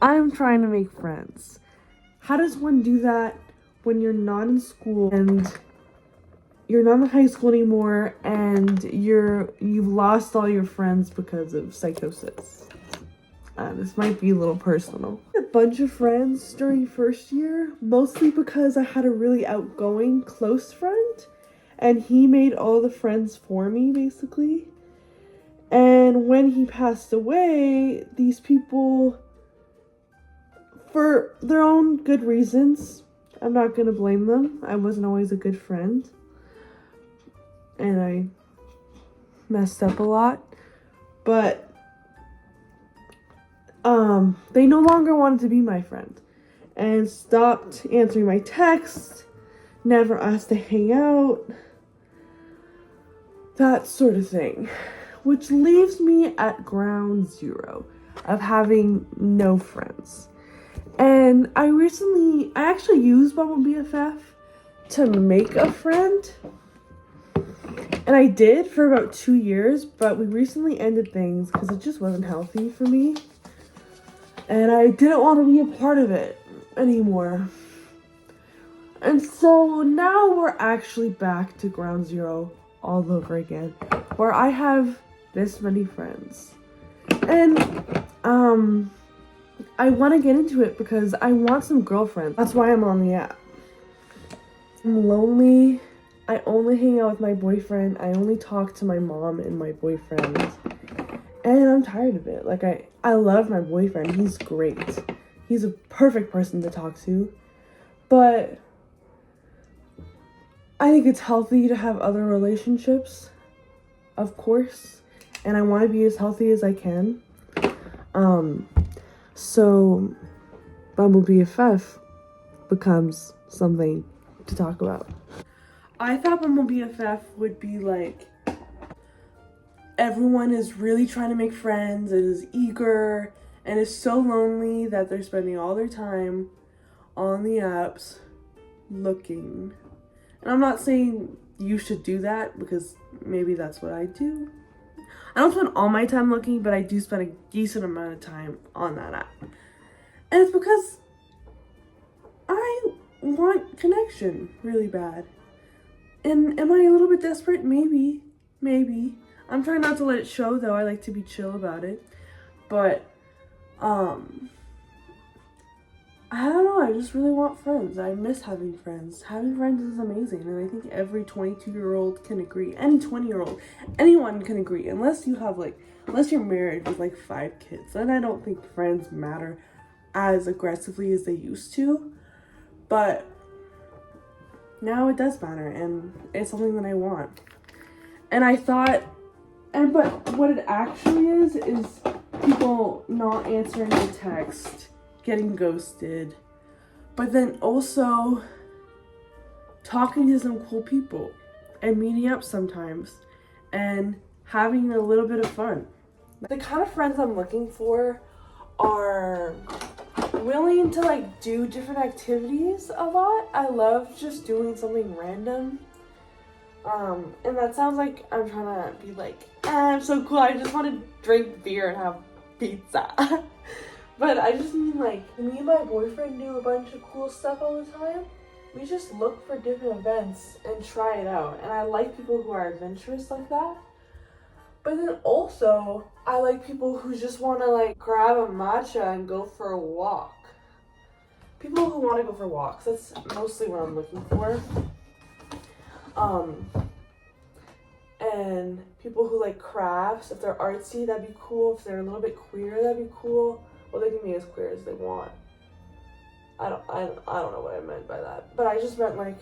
I'm trying to make friends. How does one do that when you're not in school and you're not in high school anymore and you've lost all your friends because of psychosis? This might be a little personal. A bunch of friends during first year, mostly because I had a really outgoing close friend and he made all the friends for me basically. And when he passed away, these people, for their own good reasons, I'm not gonna blame them. I wasn't always a good friend and I messed up a lot, but they no longer wanted to be my friend and stopped answering my texts, never asked to hang out, that sort of thing, which leaves me at ground zero of having no friends. And I actually used Bumble BFF to make a friend, and I did for about 2 years, but we recently ended things because it just wasn't healthy for me. And I didn't want to be a part of it anymore. And so now we're actually back to ground zero all over again, where I have this many friends. And I want to get into it because I want some girlfriends. That's why I'm on the app. I'm lonely. I only hang out with my boyfriend. I only talk to my mom and my boyfriend. And I'm tired of it. Like, I love my boyfriend. He's great. He's a perfect person to talk to. But I think it's healthy to have other relationships, of course. And I want to be as healthy as I can. So Bumble BFF becomes something to talk about. I thought Bumble BFF would be like, everyone is really trying to make friends and is eager and is so lonely that they're spending all their time on the apps looking. And I'm not saying you should do that because maybe that's what I do. I don't spend all my time looking, but I do spend a decent amount of time on that app. And it's because I want connection really bad. And am I a little bit desperate? Maybe. I'm trying not to let it show though. I like to be chill about it. But, I don't know. I just really want friends. I miss having friends. Having friends is amazing. And I think every 22-year-old can agree. Any 20-year-old. Anyone can agree. Unless you're married with like 5 kids. Then I don't think friends matter as aggressively as they used to. But now it does matter. And it's something that I want. And I thought, but what it actually is people not answering the text, getting ghosted, but then also talking to some cool people and meeting up sometimes and having a little bit of fun. The kind of friends I'm looking for are willing to like do different activities a lot. I love just doing something random. And that sounds like I'm trying to be like, I'm so cool, I just want to drink beer and have pizza. But I just mean like, me and my boyfriend do a bunch of cool stuff all the time. We just look for different events and try it out. And I like people who are adventurous like that. But then also, I like people who just want to like grab a matcha and go for a walk. People who want to go for walks, that's mostly what I'm looking for. And people who like crafts, if they're artsy, that'd be cool. If they're a little bit queer, that'd be cool. Well, they can be as queer as they want. I don't know what I meant by that. But I just meant like,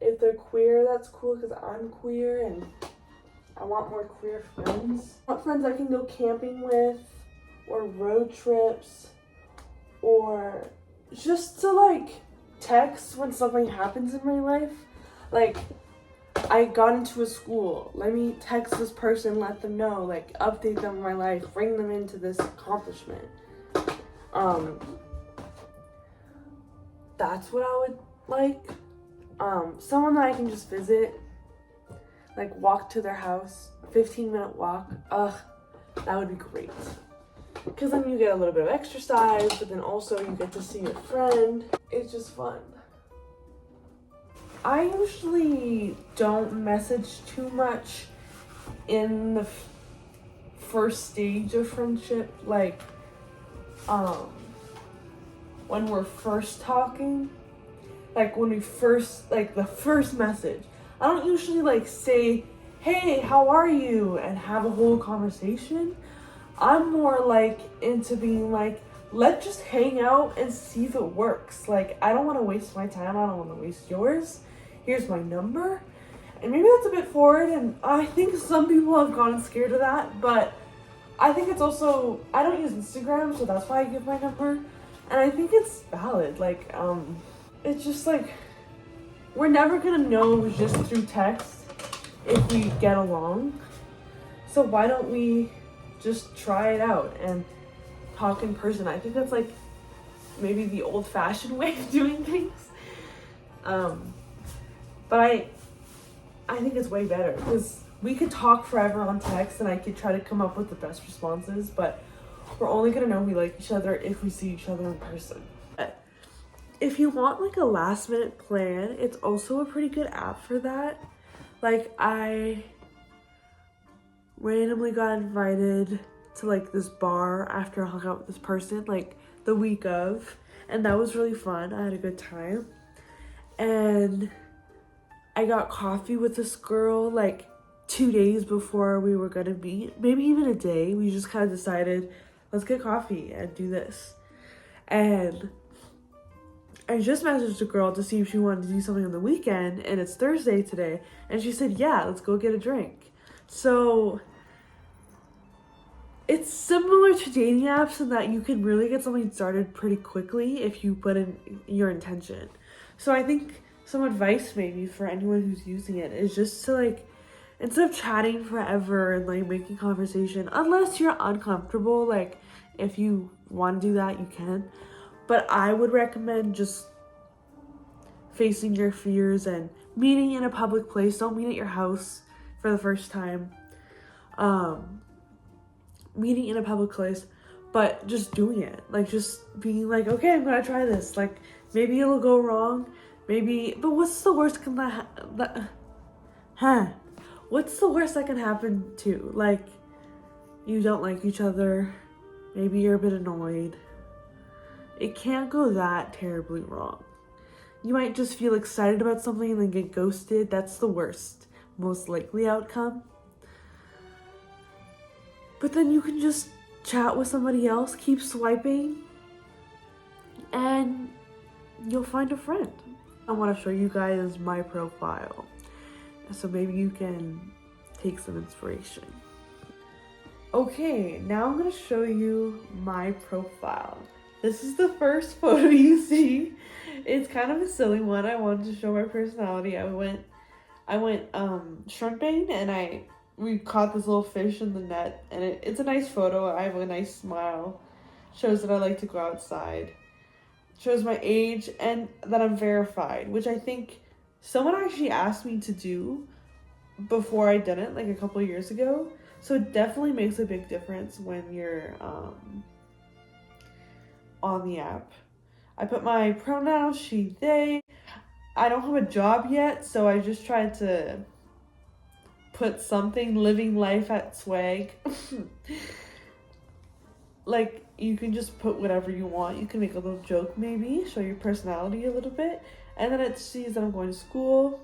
if they're queer, that's cool because I'm queer and I want more queer friends. I want friends I can go camping with, or road trips, or just to like text when something happens in my life. Like, I got into a school. Let me text this person, let them know, like update them on my life, bring them into this accomplishment. That's what I would like. Someone that I can just visit, like walk to their house, 15-minute walk. That would be great. because then you get a little bit of exercise, but then also you get to see your friend. It's just fun. I usually don't message too much in the first stage of friendship, like when we're first talking, like when we first, like the first message. I don't usually like say, hey, how are you, and have a whole conversation. I'm more like into being like, let's just hang out and see if it works. Like, I don't want to waste my time. I don't want to waste yours. Here's my number. And maybe that's a bit forward, and I think some people have gotten scared of that, but I think it's also, I don't use Instagram, so that's why I give my number. And I think it's valid. Like, it's just like, we're never gonna know just through text if we get along. So why don't we just try it out and talk in person? I think that's like maybe the old-fashioned way of doing things. But I think it's way better because we could talk forever on text and I could try to come up with the best responses, but we're only gonna know we like each other if we see each other in person. If you want like a last minute plan, it's also a pretty good app for that. Like, I randomly got invited to like this bar after I hung out with this person like the week of, and that was really fun. I had a good time. And I got coffee with this girl like 2 days before we were gonna meet, maybe even a day. We just kind of decided, let's get coffee and do this. And I just messaged a girl to see if she wanted to do something on the weekend, and it's Thursday today, and she said, yeah, let's go get a drink. So it's similar to dating apps in that you can really get something started pretty quickly if you put in your intention. So I think some advice maybe for anyone who's using it is just to like, instead of chatting forever and like making conversation, unless you're uncomfortable, like if you want to do that, you can. But I would recommend just facing your fears and meeting in a public place. Don't meet at your house for the first time. Meeting in a public place, but just doing it. Like, just being like, okay, I'm gonna try this. Like, maybe it'll go wrong. Maybe, but what's the worst what's the worst that can happen to? Like, you don't like each other. Maybe you're a bit annoyed. It can't go that terribly wrong. You might just feel excited about something and then get ghosted. That's the worst, most likely outcome. But then you can just chat with somebody else, keep swiping, and you'll find a friend. I want to show you guys my profile, so maybe you can take some inspiration. Okay, now I'm gonna show you my profile. This is the first photo you see. It's kind of a silly one. I wanted to show my personality. I went shrimping, and we caught this little fish in the net, and it's a nice photo. I have a nice smile. Shows that I like to go outside. Shows my age and that I'm verified, which I think someone actually asked me to do before I did it, like a couple of years ago. So it definitely makes a big difference when you're on the app. I put my pronouns, she, they. I don't have a job yet, so I just tried to put something, living life at swag. Like, you can just put whatever you want. You can make a little joke maybe, show your personality a little bit, and then it sees that I'm going to school.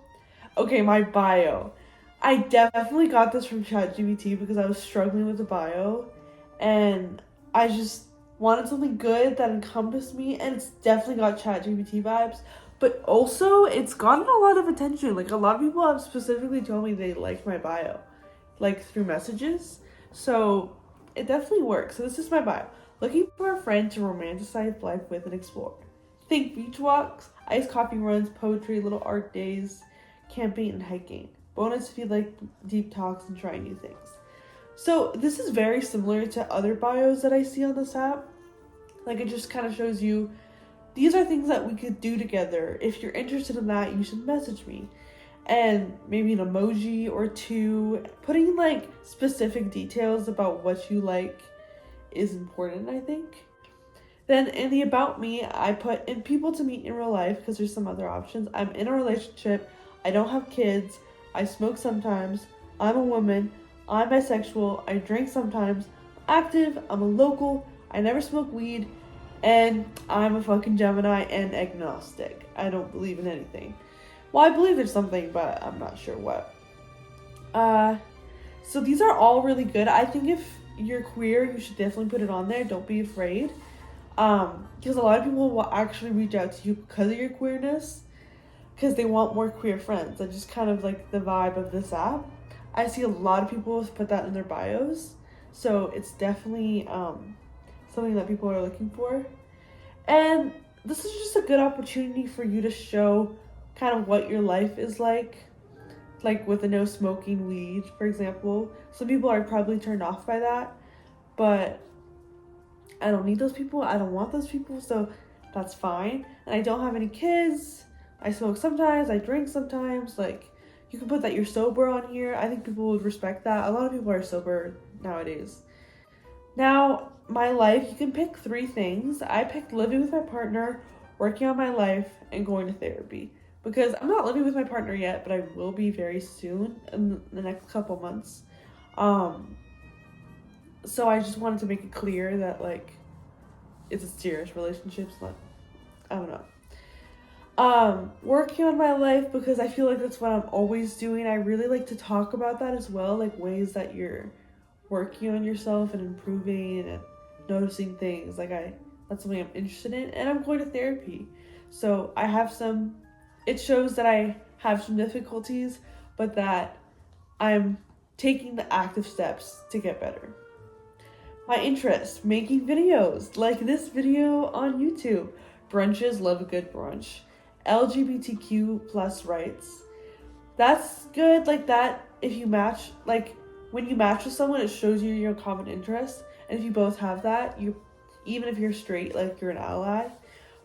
Okay, my bio. I definitely got this from ChatGPT because I was struggling with the bio, and I just wanted something good that encompassed me, and it's definitely got ChatGPT vibes. But also, it's gotten a lot of attention. Like, a lot of people have specifically told me they liked my bio, like, through messages. So, it definitely works. So, this is my bio. Looking for a friend to romanticize life with and explore. Think beach walks, iced coffee runs, poetry, little art days, camping, and hiking. Bonus if you like deep talks and try new things. So, this is very similar to other bios that I see on this app. Like, it just kind of shows you, these are things that we could do together. If you're interested in that, you should message me. And maybe an emoji or two, putting like specific details about what you like is important, I think. Then in the about me, I put in people to meet in real life because there's some other options. I'm in a relationship. I don't have kids. I smoke sometimes. I'm a woman. I'm bisexual. I drink sometimes. I'm active. I'm a local. I never smoke weed. And I'm a fucking Gemini and agnostic. I don't believe in anything. Well, I believe there's something, but I'm not sure what. So these are all really good. I think if you're queer, you should definitely put it on there. Don't be afraid. Because a lot of people will actually reach out to you because of your queerness, because they want more queer friends. That's just kind of like the vibe of this app. I see a lot of people put that in their bios, so it's definitely something that people are looking for. And this is just a good opportunity for you to show kind of what your life is like with the no smoking weed, for example. Some people are probably turned off by that, but I don't need those people. I don't want those people, so that's fine. And I don't have any kids. I smoke sometimes. I drink sometimes. Like, you can put that you're sober on here. I think people would respect that. A lot of people are sober nowadays. Now, my life, you can pick 3 things. I picked living with my partner, working on my life, and going to therapy. Because I'm not living with my partner yet, but I will be very soon in the next couple months. So I just wanted to make it clear that, like, it's a serious relationship. It's not, I don't know. Working on my life, because I feel like that's what I'm always doing. I really like to talk about that as well, like ways that you're working on yourself and improving and noticing things. That's something I'm interested in, and I'm going to therapy. So it shows that I have some difficulties, but that I'm taking the active steps to get better. My interest, making videos, like this video on YouTube. Brunches, love a good brunch. LGBTQ plus rights. That's good, like that, if you match, like, when you match with someone, it shows you your common interest. And if you both have that, even if you're straight, like, you're an ally,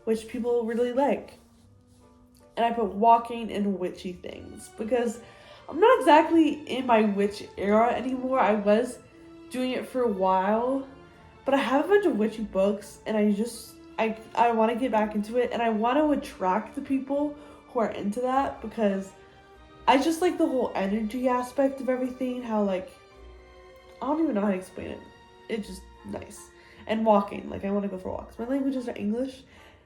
which people really like. And I put walking and witchy things, because I'm not exactly in my witch era anymore. I was doing it for a while, but I have a bunch of witchy books, and I want to get back into it, and I want to attract the people who are into that, because I just like the whole energy aspect of everything, how, like, I don't even know how to explain it. It's just nice. And walking, like, I want to go for walks. My languages are English.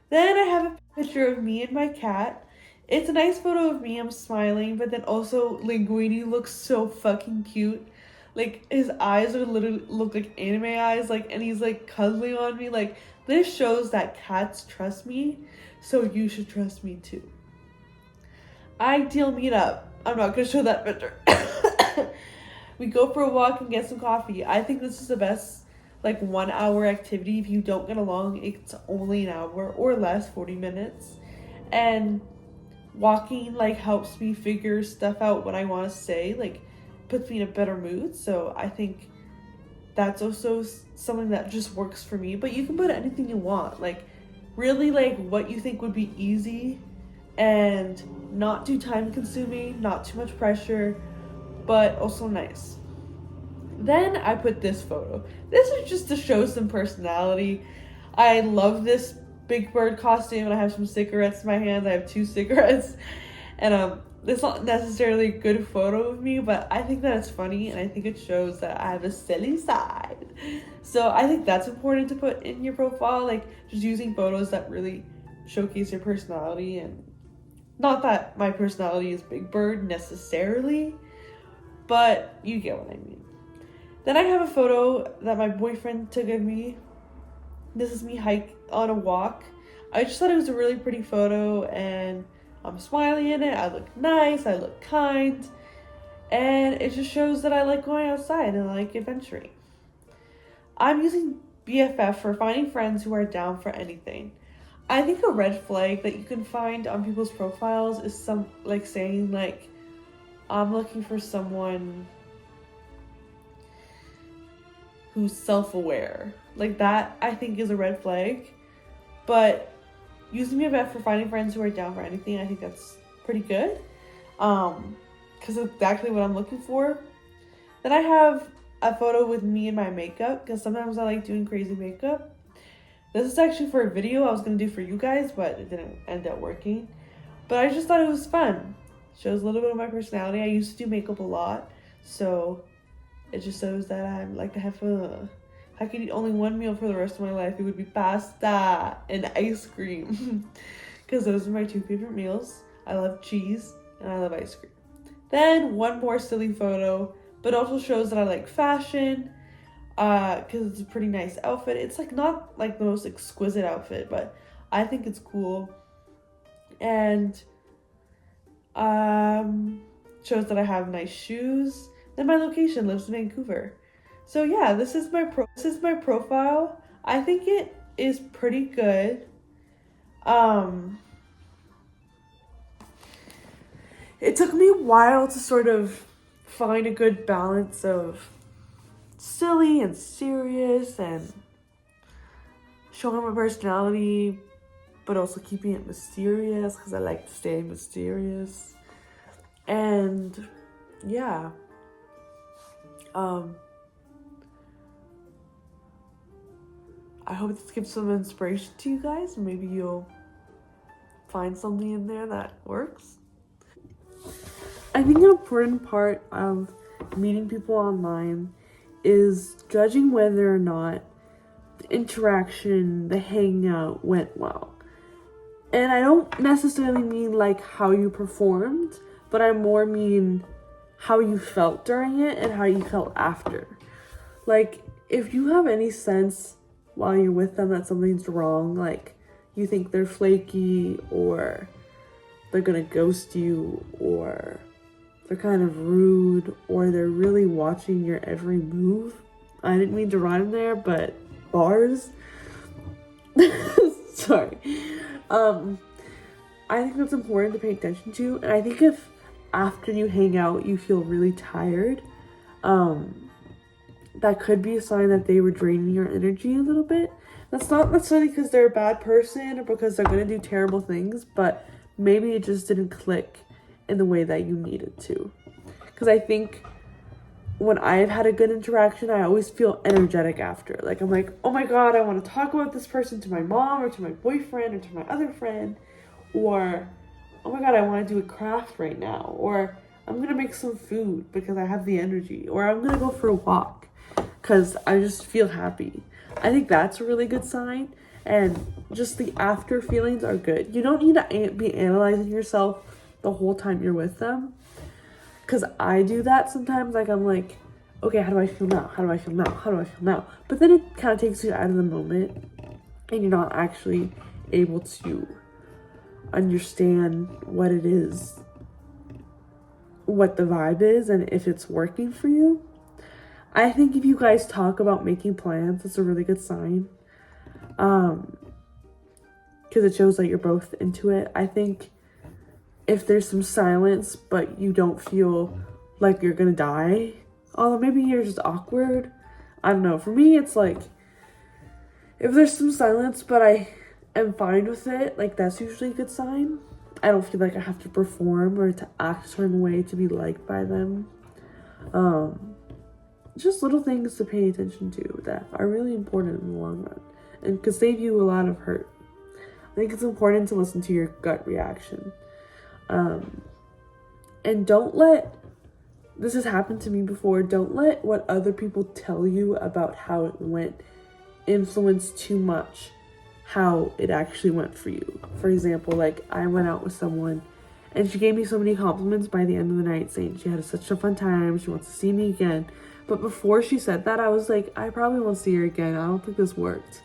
Then I have a picture of me and my cat. It's a nice photo of me, I'm smiling, but then also Linguini looks so fucking cute. Like, his eyes look like anime eyes, like, and he's, like, cuddling on me. Like, this shows that cats trust me, so you should trust me too. Ideal meetup. I'm not gonna show that picture. We go for a walk and get some coffee. I think this is the best, like, 1 hour activity. If you don't get along, it's only an hour or less, 40 minutes. And walking, like, helps me figure stuff out, what I want to say, like, puts me in a better mood. So I think that's also something that just works for me. But you can put anything you want, like, really, like, what you think would be easy and not too time consuming, not too much pressure, but also nice. Then I put this photo. This is just to show some personality. I love this Big Bird costume, and I have some cigarettes in my hands. I have 2 cigarettes, and it's not necessarily a good photo of me, but I think that it's funny, and I think it shows that I have a silly side. So I think that's important to put in your profile, like, just using photos that really showcase your personality. And not that my personality is Big Bird necessarily, but you get what I mean. Then I have a photo that my boyfriend took of me. This is me hike on a walk. I just thought it was a really pretty photo, and I'm smiling in it. I look nice, I look kind, and it just shows that I like going outside and I like adventuring. I'm using BFF for finding friends who are down for anything. I think a red flag that you can find on people's profiles is saying, like, I'm looking for someone who's self-aware. Like, that, I think, is a red flag. But using BFF for finding friends who are down for anything, I think that's pretty good. Because it's exactly what I'm looking for. Then I have a photo with me and my makeup, because sometimes I like doing crazy makeup. This is actually for a video I was going to do for you guys, but it didn't end up working. But I just thought it was fun. Shows a little bit of my personality. I used to do makeup a lot, so it just shows that I like to have fun. If I could eat only one meal for the rest of my life, it would be pasta and ice cream. Because those are my two favorite meals. I love cheese and I love ice cream. Then one more silly photo, but also shows that I like fashion, because it's a pretty nice outfit. It's like not like the most exquisite outfit, but I think it's cool. And shows that I have nice shoes. Then my location, lives in Vancouver. So yeah, this is my profile. I think it is pretty good. It took me a while to sort of find a good balance of silly and serious and showing my personality, but also keeping it mysterious because I like to stay mysterious. And yeah, I hope this gives some inspiration to you guys. Maybe you'll find something in there that works. I think an important part of meeting people online is judging whether or not the interaction, the hangout went well. And I don't necessarily mean like how you performed, but I more mean how you felt during it and how you felt after. Like, if you have any sense while you're with them that something's wrong, like you think they're flaky or they're gonna ghost you or they're kind of rude or they're really watching your every move. I didn't mean to rhyme there, but bars. Sorry. I think that's important to pay attention to. And I think if after you hang out you feel really tired, that could be a sign that they were draining your energy a little bit. That's not necessarily because they're a bad person or because they're going to do terrible things, but maybe it just didn't click in the way that you needed to. Because I think when I've had a good interaction, I always feel energetic after. Like, I'm like, oh my God, I want to talk about this person to my mom or to my boyfriend or to my other friend. Or, oh my God, I want to do a craft right now. Or, I'm going to make some food because I have the energy. Or, I'm going to go for a walk because I just feel happy. I think that's a really good sign. And just the after feelings are good. You don't need to be analyzing yourself the whole time you're with them. Because I do that sometimes. Like, I'm like, okay, how do I feel now? How do I feel now? How do I feel now? But then it kind of takes you out of the moment. And you're not actually able to understand what it is, what the vibe is, and if it's working for you. I think if you guys talk about making plans, it's a really good sign. Because it shows that you're both into it. I think if there's some silence, but you don't feel like you're gonna die, although maybe you're just awkward. I don't know. For me, it's like, if there's some silence, but I am fine with it, like that's usually a good sign. I don't feel like I have to perform or to act a certain way to be liked by them. Just little things to pay attention to that are really important in the long run and could save you a lot of hurt. I think it's important to listen to your gut reaction. And don't let, this has happened to me before, don't let what other people tell you about how it went influence too much how it actually went for you. For example, like I went out with someone and she gave me so many compliments by the end of the night saying she had such a fun time, she wants to see me again. But before she said that, I was like, I probably won't see her again. I don't think this worked.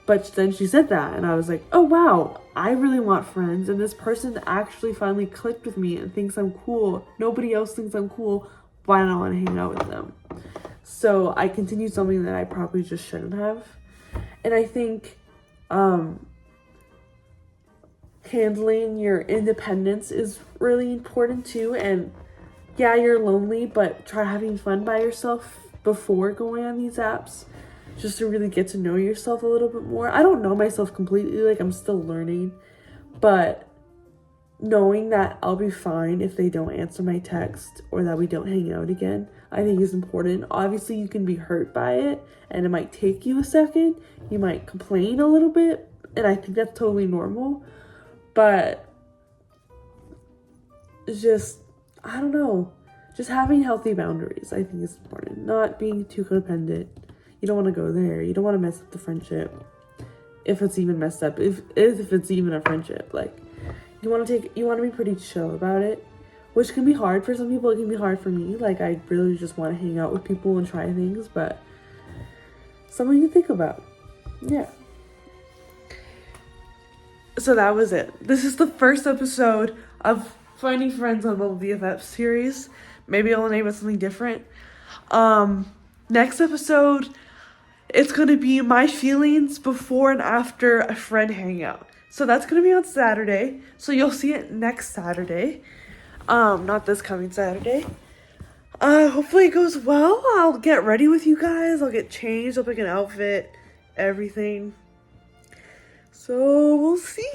But then she said that and I was like, oh wow, I really want friends and this person actually finally clicked with me and thinks I'm cool. Nobody else thinks I'm cool. Why don't I want to hang out with them? So I continued something that I probably just shouldn't have. And I think handling your independence is really important too. And yeah, you're lonely, but try having fun by yourself before going on these apps, just to really get to know yourself a little bit more. I don't know myself completely, like I'm still learning, but knowing that I'll be fine if they don't answer my text or that we don't hang out again, I think is important. Obviously, you can be hurt by it and it might take you a second. You might complain a little bit, and I think that's totally normal. But it's just, I don't know, just having healthy boundaries, I think is important. Not being too codependent. You don't want to go there. You don't want to mess up the friendship. If it's even messed up, if it's even a friendship, like, you want to be pretty chill about it, which can be hard for some people. It can be hard for me. Like, I really just want to hang out with people and try things, but something to think about. Yeah. So that was it. This is the first episode of Finding Friends on Bumble BFF series. Maybe I'll name it something different. Next episode, it's going to be my feelings before and after a friend hangout. So that's going to be on Saturday. So you'll see it next Saturday. Not this coming Saturday. Hopefully it goes well. I'll get ready with you guys. I'll get changed. I'll pick an outfit. Everything. So we'll see.